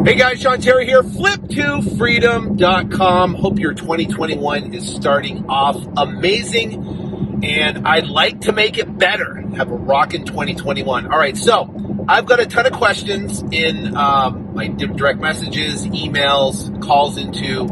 Hey guys, Sean Terry here, flip2freedom.com. Hope your 2021 is starting off amazing, and I'd like to make it better. Have a rockin' 2021. All right, so I've got a ton of questions in my direct messages, emails, calls into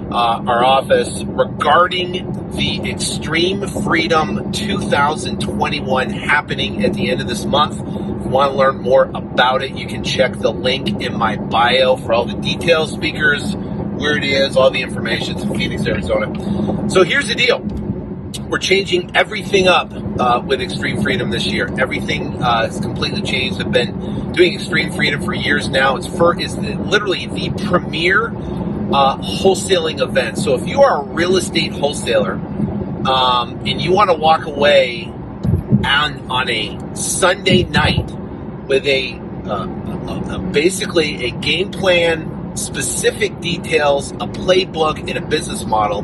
our office regarding the Extreme Freedom 2021 happening at the end of this month. If you want to learn more about it, you can check the link in my bio for all the details, speakers, where it is, all the information. It's in Phoenix, Arizona. So here's the deal. We're changing everything up with Extreme Freedom this year. Everything is completely changed. I've been doing Extreme Freedom for years now. It's literally the premier wholesaling event. So if you are a real estate wholesaler and you want to walk away on a Sunday night with basically a game plan, specific details, a playbook, and a business model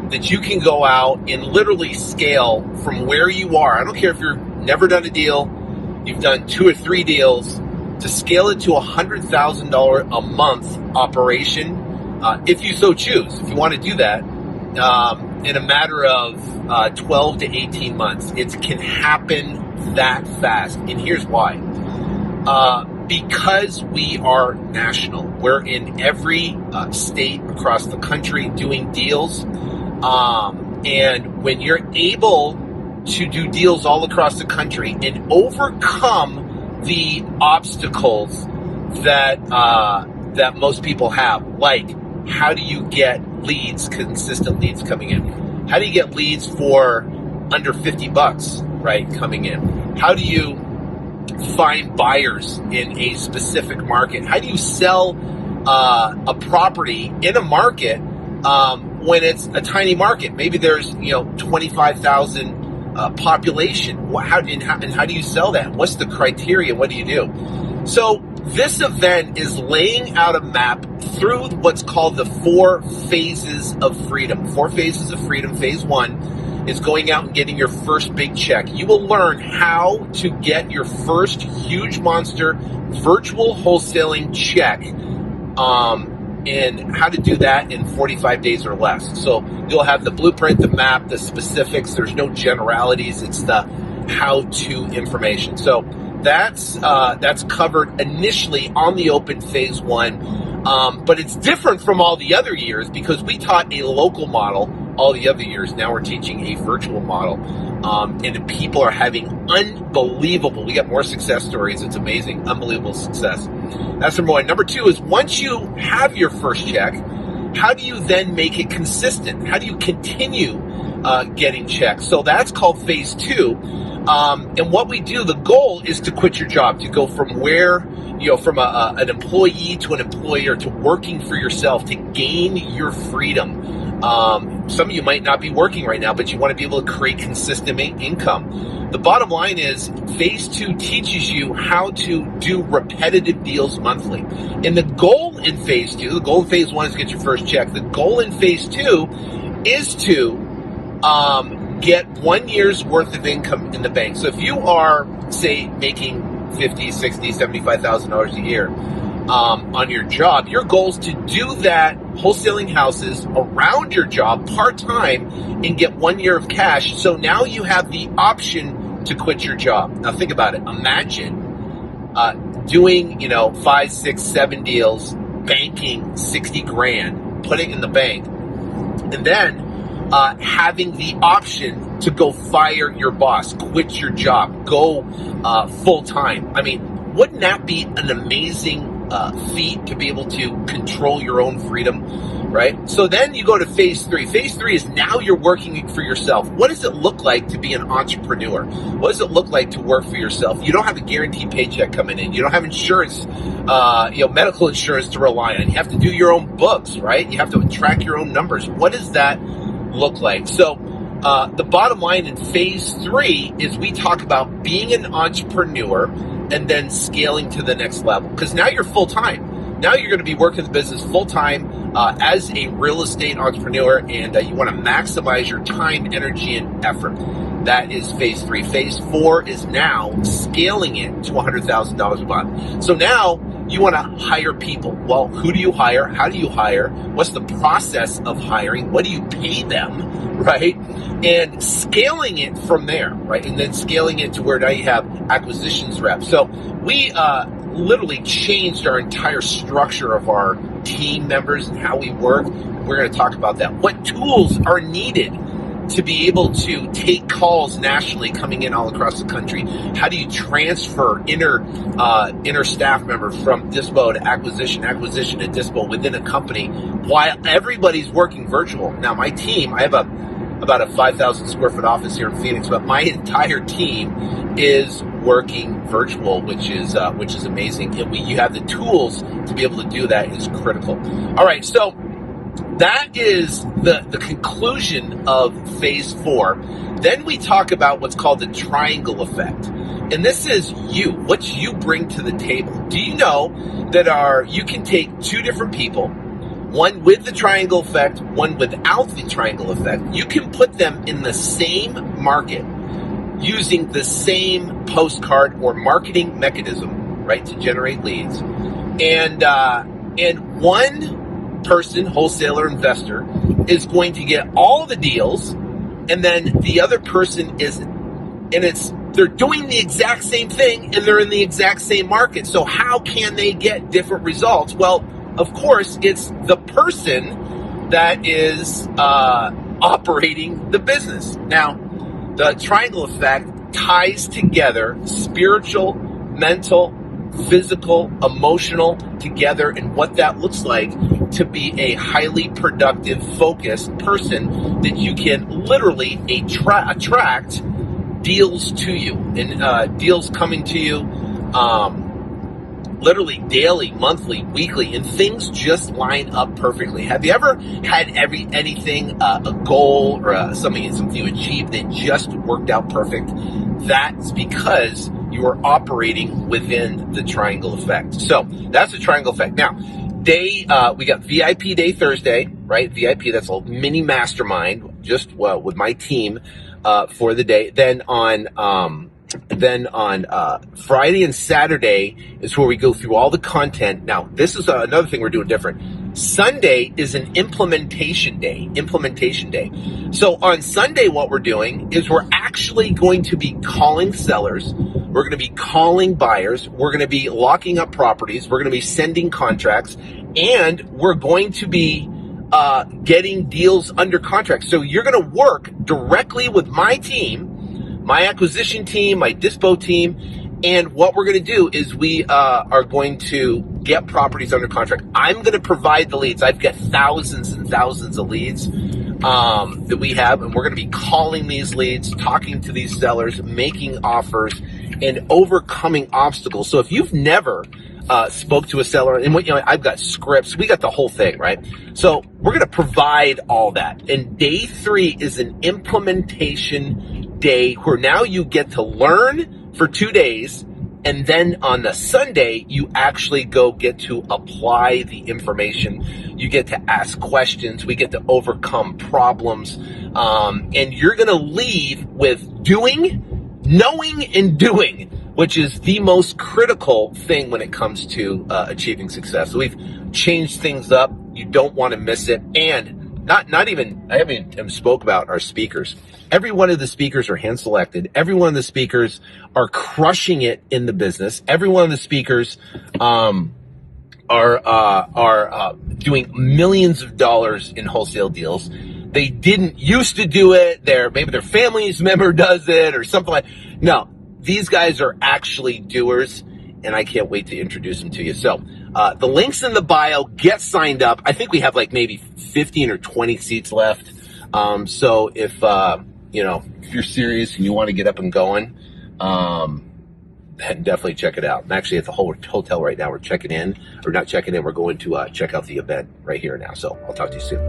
that you can go out and literally scale from where you are. I don't care if you've never done a deal, you've done 2 or 3 deals, to scale it to $100,000 a month operation, if you so choose. If you want to do that in a matter of 12 to 18 months, it can happen that fast. And here's why. Because we are national, we're in every state across the country doing deals. And when you're able to do deals all across the country and overcome the obstacles that most people have, like how do you get leads, consistent leads coming in? How do you get leads for under $50, right, coming in? How do you find buyers in a specific market? How do you sell a property in a market when it's a tiny market? Maybe there's 25,000 population. How do you sell that? What's the criteria? What do you do? So this event is laying out a map through what's called the 4 phases of freedom. 4 phases of freedom. Phase 1 is going out and getting your first big check. You will learn how to get your first huge monster virtual wholesaling check, and how to do that in 45 days or less. So you'll have the blueprint, the map, the specifics. There's no generalities. It's the how-to information. So that's covered initially on the open phase 1, but it's different from all the other years because we taught a local model all the other years. Now we're teaching a virtual model, and people are having unbelievable. We got more success stories. It's amazing, unbelievable success. That's number 1. Number 2 is once you have your first check, how do you then make it consistent? How do you continue getting checks? So that's called phase 2. And what we do, the goal is to quit your job, to go from from an employee to an employer to working for yourself, to gain your freedom. Some of you might not be working right now, but you want to be able to create consistent income. The bottom line is phase 2 teaches you how to do repetitive deals monthly. And the goal in phase 2, the goal in phase 1 is to get your first check. The goal in phase 2 is to get 1 year's worth of income in the bank. So if you are, say, making $50,000, $60,000, $75,000 a year on your job, your goal is to do that wholesaling houses around your job part-time and get 1 year of cash. So now you have the option to quit your job. Now think about it. Imagine doing 5, 6, 7 deals, banking 60 grand, putting it in the bank, and then having the option to go fire your boss, quit your job, go full-time. I mean, wouldn't that be an amazing feat to be able to control your own freedom, right? So then you go to phase 3. Phase 3 is now you're working for yourself. What does it look like to be an entrepreneur? What does it look like to work for yourself? You don't have a guaranteed paycheck coming in. You don't have insurance, medical insurance to rely on. You have to do your own books, right? You have to track your own numbers. What does that look like? So the bottom line in phase 3 is we talk about being an entrepreneur and then scaling to the next level, because now you're full-time. Now you're going to be working the business full-time as a real estate entrepreneur, and you want to maximize your time, energy, and effort. That is phase 3. Phase 4 is now scaling it to $100,000 a month. So now You want to hire people. Well, who do you hire? How do you hire? What's the process of hiring? What do you pay them, right? And scaling it from there, right? And then scaling it to where now you have acquisitions reps. So we literally changed our entire structure of our team members and how we work. We're going to talk about that. What tools are needed to be able to take calls nationally coming in all across the country? How do you transfer inner staff members from dispo to acquisition to dispo within a company while everybody's working virtual? Now, my team, I have about a 5,000 square foot office here in Phoenix, but my entire team is working virtual, which is amazing. And you have the tools to be able to do that is critical. All right, so that is the conclusion of phase 4. Then we talk about what's called the triangle effect. And this is what you bring to the table. Do you know that you can take two different people, one with the triangle effect, one without the triangle effect. You can put them in the same market using the same postcard or marketing mechanism, right, to generate leads. And one person, wholesaler, investor, is going to get all the deals, and then the other person they're doing the exact same thing and they're in the exact same market. So how can they get different results? Well, of course, it's the person that is operating the business. Now, the triangle effect ties together spiritual, mental, physical, emotional together, and what that looks like to be a highly productive, focused person that you can literally attract deals to you, and deals coming to you literally daily, monthly, weekly, and things just line up perfectly. Have you ever had anything, a goal or something you achieved that just worked out perfect? That's because you are operating within the triangle effect. So that's the triangle effect. Now, we got VIP day Thursday, right? VIP, that's a mini mastermind just with my team for the day. Then on Friday and Saturday is where we go through all the content. Now, this is another thing we're doing different. Sunday is an implementation day. So on Sunday, what we're doing is we're actually going to be calling sellers. We're going to be calling buyers. We're going to be locking up properties. We're going to be sending contracts, and we're going to be getting deals under contract. So you're going to work directly with my team, my acquisition team, my dispo team, and what we're going to do is we are going to get properties under contract. I'm going to provide the leads. I've got thousands and thousands of leads that we have, and we're going to be calling these leads, talking to these sellers, making offers, and overcoming obstacles. So if you've never spoke to a seller, and I've got scripts, we got the whole thing, right? So we're going to provide all that. And day 3 is an implementation day where now you get to learn for 2 days, and then on the Sunday, you actually get to apply the information. You get to ask questions. We get to overcome problems. And you're going to leave with knowing and doing, which is the most critical thing when it comes to achieving success. So we've changed things up. You don't want to miss it. And I haven't even spoke about our speakers. Every one of the speakers are hand selected. Every one of the speakers are crushing it in the business. Every one of the speakers are doing millions of dollars in wholesale deals. They didn't used to do it. Maybe their family's member does it or something like. No, these guys are actually doers, and I can't wait to introduce them to you. So the link's in the bio. Get signed up. I think we have like maybe 15 or 20 seats left. So if you're serious and you want to get up and going, then definitely check it out. I'm actually at the hotel right now. We're checking in, or not checking in. We're going to check out the event right here now. So I'll talk to you soon.